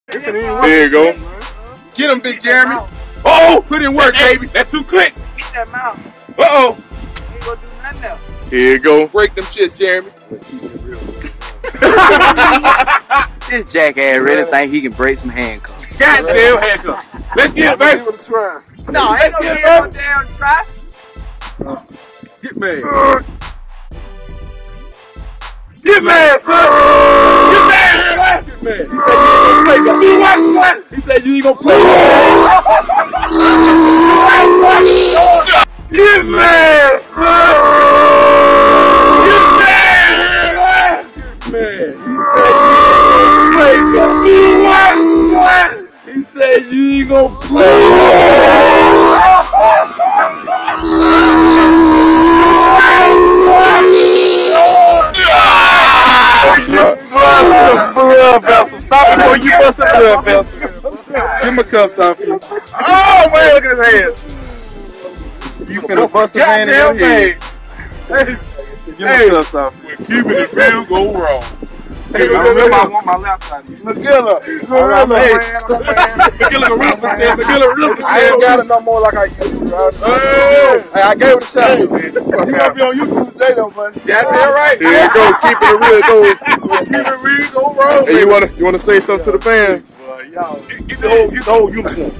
There you go. Get him, Big Jeremy. Oh, put in work, baby. That's 2 clicks. Get that mouth. Uh-oh. Ain't gonna do nothing else. Here you go. Break them shits, Jeremy. This jackass really think he can break some handcuffs. Goddamn handcuffs. Let's get it, baby. No, ain't no get no damn try. Get mad. Get mad, son. Get mad. Get mad. He said you ain't gonna play. Get mad, son. Get mad. Get mad. He said you ain't gonna play. Blood vessel. Stop it before you bust a blood vessel. Get my cuffs off you. Oh man, look at his hands. You finna bust a man in your head. Get my cuffs off. When keeping it real go wrong. Hey, I want my left side. McGilla. I ain't got it no more like I used to. Hey, I gave it a shot. You gonna be on YouTube today though, buddy. Yeah, that's right. There you go. Keeping it real go. Keep it real go wrong. Hey, you wanna say something to the fans? Y'all, get the whole uniform.